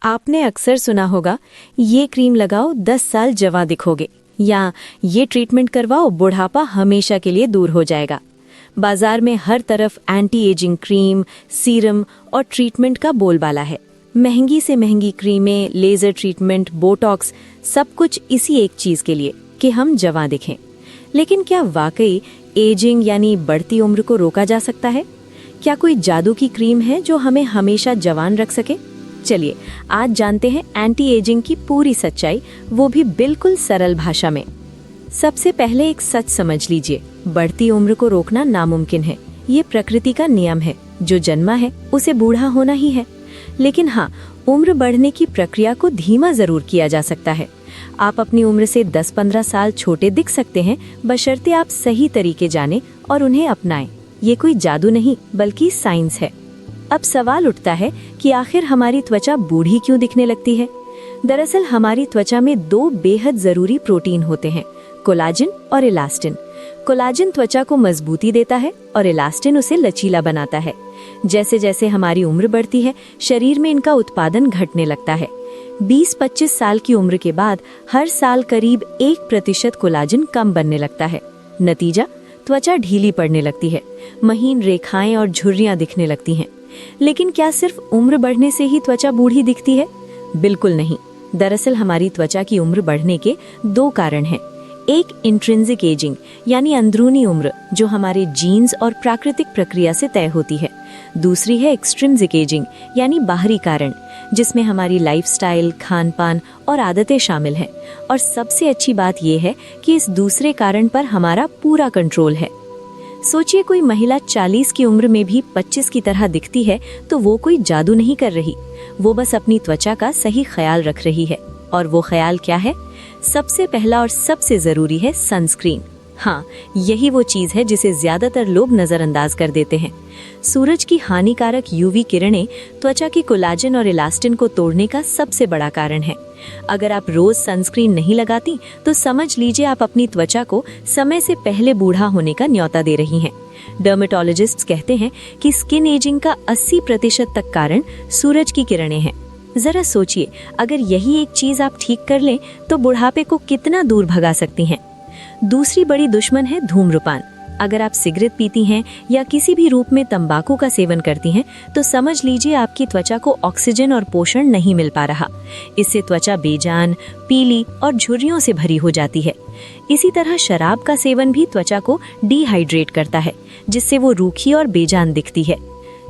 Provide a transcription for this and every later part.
आपने अक्सर सुना होगा, ये क्रीम लगाओ 10 साल जवां दिखोगे, या ये ट्रीटमेंट करवाओ बुढ़ापा हमेशा के लिए दूर हो जाएगा। बाजार में हर तरफ एंटी एजिंग क्रीम, सीरम और ट्रीटमेंट का बोलबाला है। महंगी से महंगी क्रीमें, लेजर ट्रीटमेंट, बोटॉक्स, सब कुछ इसी एक चीज के लिए कि हम जवां दिखें। लेकिन क्या वाकई एजिंग यानी बढ़ती उम्र को रोका जा सकता है? क्या कोई जादू की क्रीम है जो हमें हमेशा जवान रख सके? चलिए आज जानते हैं एंटी एजिंग की पूरी सच्चाई, वो भी बिल्कुल सरल भाषा में। सबसे पहले एक सच समझ लीजिए, बढ़ती उम्र को रोकना नामुमकिन है। ये प्रकृति का नियम है, जो जन्मा है उसे बूढ़ा होना ही है। लेकिन हाँ, उम्र बढ़ने की प्रक्रिया को धीमा जरूर किया जा सकता है। आप अपनी उम्र से 10-15 साल छोटे दिख सकते हैं, बशर्ते आप सही तरीके जाने और उन्हें अपनाएं। ये कोई जादू नहीं, बल्कि साइंस है। अब सवाल उठता है कि आखिर हमारी त्वचा बूढ़ी क्यों दिखने लगती है? दरअसल हमारी त्वचा में 2 बेहद जरूरी प्रोटीन होते हैं, कोलाजन और इलास्टिन। कोलाजन त्वचा को मजबूती देता है और इलास्टिन उसे लचीला बनाता है। जैसे जैसे हमारी उम्र बढ़ती है, शरीर में इनका उत्पादन घटने लगता है। 20-25 साल की उम्र के बाद हर साल करीब 1% कोलाजन कम बनने लगता है। नतीजा, त्वचा ढीली पड़ने लगती है, महीन रेखाएं और झुर्रियां दिखने लगती हैं। लेकिन क्या सिर्फ उम्र बढ़ने से ही त्वचा बूढ़ी दिखती है? बिल्कुल नहीं। दरअसल हमारी त्वचा की उम्र बढ़ने के 2 कारण हैं। एक इंट्रिंसिक एजिंग यानी अंदरूनी उम्र, जो हमारे जीन्स और प्राकृतिक प्रक्रिया से तय होती है। दूसरी है एक्सट्रिंसिक एजिंग यानी बाहरी कारण, जिसमें हमारी लाइफस्टाइल, खान-पान और आदतें शामिल हैं। और सबसे अच्छी बात यह है कि इस दूसरे कारण पर हमारा पूरा कंट्रोल है। सोचिए, कोई महिला 40 की उम्र में भी 25 की तरह दिखती है, तो वो कोई जादू नहीं कर रही। वो बस अपनी त्वचा का सही ख्याल रख रही है। और वो ख्याल क्या है? सबसे पहला और सबसे जरूरी है सनस्क्रीन। हाँ, यही वो चीज है जिसे ज्यादातर लोग नजरअंदाज कर देते हैं। सूरज की हानिकारक यूवी किरणें त्वचा की कोलाजन और इलास्टिन को तोड़ने का सबसे बड़ा कारण है। अगर आप रोज सनस्क्रीन नहीं लगाती, तो समझ लीजिए आप अपनी त्वचा को समय से पहले बूढ़ा होने का न्योता दे रही हैं। डर्मेटोलॉजिस्ट्स कहते हैं कि स्किन एजिंग का 80% तक कारण सूरज की किरणें हैं। जरा सोचिए, अगर यही एक चीज आप ठीक कर लें, तो बुढ़ापे को कितना दूर भगा सकती हैं। दूसरी बड़ी दुश्मन है धूम्रपान। अगर आप सिगरेट पीती हैं या किसी भी रूप में तंबाकू का सेवन करती हैं, तो समझ लीजिए आपकी त्वचा को ऑक्सीजन और पोषण नहीं मिल पा रहा। इससे त्वचा बेजान, पीली और झुर्रियों से भरी हो जाती है। इसी तरह शराब का सेवन भी त्वचा को डिहाइड्रेट करता है, जिससे वो रूखी और बेजान दिखती है।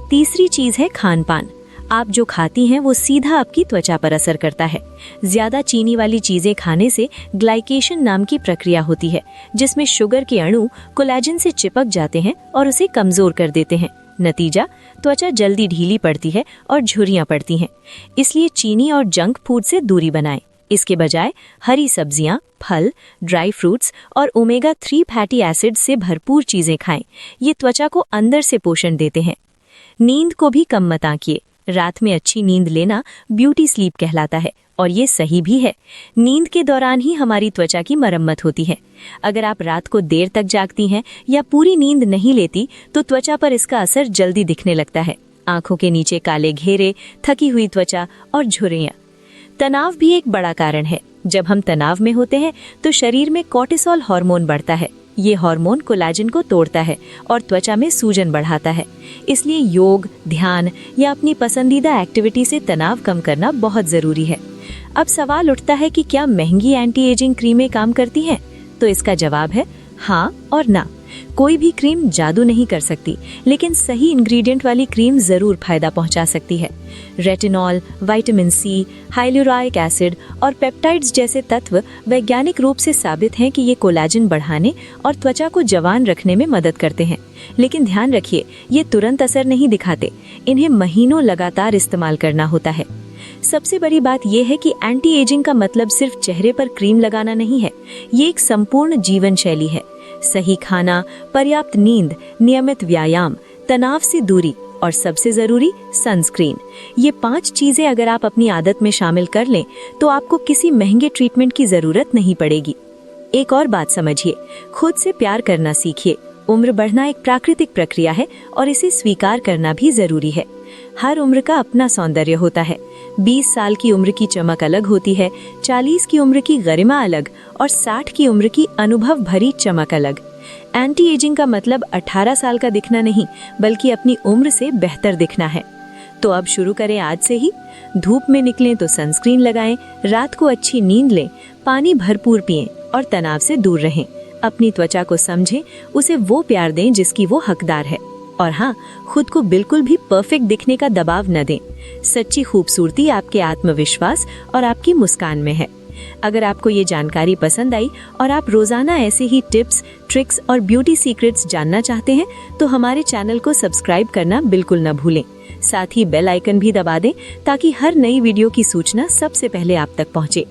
तीसरी चीज है खान-पान। आप जो खाती हैं वो सीधा आपकी त्वचा पर असर करता है। ज्यादा चीनी वाली चीजें खाने से ग्लाइकेशन नाम की प्रक्रिया होती है, जिसमें शुगर के अणु कोलेजन से चिपक जाते हैं और उसे कमजोर कर देते हैं। नतीजा, त्वचा जल्दी ढीली पड़ती है और झुर्रियां पड़ती हैं। इसलिए चीनी और जंक फूड से दूरी बनाएं। इसके बजाय हरी सब्जियां, फल, ड्राई फ्रूट्स और ओमेगा 3 फैटी एसिड से भरपूर चीजें खाएं। ये त्वचा को अंदर से पोषण देते हैं। नींद को भी कम मत आंकिए। रात में अच्छी नींद लेना ब्यूटी स्लीप कहलाता है, और ये सही भी है। नींद के दौरान ही हमारी त्वचा की मरम्मत होती है। अगर आप रात को देर तक जागती हैं या पूरी नींद नहीं लेती, तो त्वचा पर इसका असर जल्दी दिखने लगता है। आंखों के नीचे काले घेरे, थकी हुई त्वचा और झुर्रियां। तनाव भी एक बड़ा कारण है। जब हम तनाव में होते हैं, तो शरीर में कोर्टिसोल हार्मोन बढ़ता है। ये हार्मोन कोलाजन को तोड़ता है और त्वचा में सूजन बढ़ाता है। इसलिए योग, ध्यान या अपनी पसंदीदा एक्टिविटी से तनाव कम करना बहुत जरूरी है। अब सवाल उठता है कि क्या महंगी एंटी एजिंग क्रीमें काम करती हैं? तो इसका जवाब है हाँ और ना। कोई भी क्रीम जादू नहीं कर सकती, लेकिन सही इंग्रेडिएंट वाली क्रीम जरूर फायदा पहुंचा सकती है। Retinol, vitamin C, hyaluronic acid और पेप्टाइड्स जैसे तत्व वैज्ञानिक रूप से साबित हैं कि ये कोलाजन बढ़ाने और त्वचा को जवान रखने में मदद करते हैं। लेकिन ध्यान रखिए, ये तुरंत असर नहीं दिखाते। इन्हें महीनों लगातार इस्तेमाल करना होता है। सबसे बड़ी बात यह है कि एंटी एजिंग का मतलब सिर्फ चेहरे पर क्रीम लगाना नहीं है। ये एक संपूर्ण जीवन शैली है। सही खाना, पर्याप्त नींद, नियमित व्यायाम, तनाव से दूरी और सबसे जरूरी सनस्क्रीन। ये 5 चीजें अगर आप अपनी आदत में शामिल कर लें, तो आपको किसी महंगे ट्रीटमेंट की जरूरत नहीं पड़ेगी। एक और बात समझिए, खुद से प्यार करना सीखिए। उम्र बढ़ना एक प्राकृतिक प्रक्रिया है और इसे स्वीकार करना भी जरूरी है। हर उम्र का अपना सौंदर्य होता है। 20 साल की उम्र की चमक अलग होती है, 40 की उम्र की गरिमा अलग और 60 की उम्र की अनुभव भरी चमक अलग। एंटी एजिंग का मतलब 18 साल का दिखना नहीं, बल्कि अपनी उम्र से बेहतर दिखना है। तो अब शुरू करें आज से ही। धूप में निकलें तो सनस्क्रीन लगाएं, रात को अच्छी नींद लें, पानी भरपूर पिएं और तनाव से दूर रहें। अपनी त्वचा को समझें, उसे वो प्यार दें जिसकी वो हकदार है। और हाँ, खुद को बिल्कुल भी परफेक्ट दिखने का दबाव न दें। सच्ची खूबसूरती आपके आत्मविश्वास और आपकी मुस्कान में है। अगर आपको ये जानकारी पसंद आई और आप रोजाना ऐसे ही टिप्स, ट्रिक्स और ब्यूटी सीक्रेट्स जानना चाहते हैं तो हमारे चैनल को सब्सक्राइब करना बिल्कुल न भूलें। साथ ही बेल आइकन भी दबा दें ताकि हर नई वीडियो की सूचना सबसे पहले आप तक पहुंचे।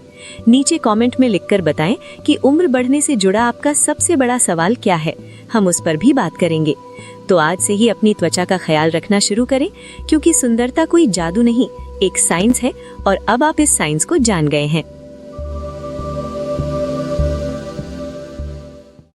नीचे कमेंट में लिखकर बताएं कि उम्र बढ़ने से जुड़ा आपका सबसे बड़ा सवाल क्या है, हम उस पर भी बात करेंगे। तो आज से ही अपनी त्वचा का ख्याल रखना शुरू करें, क्योंकि सुंदरता कोई जादू नहीं, एक साइंस है और अब आप इस साइंस को जान गए हैं।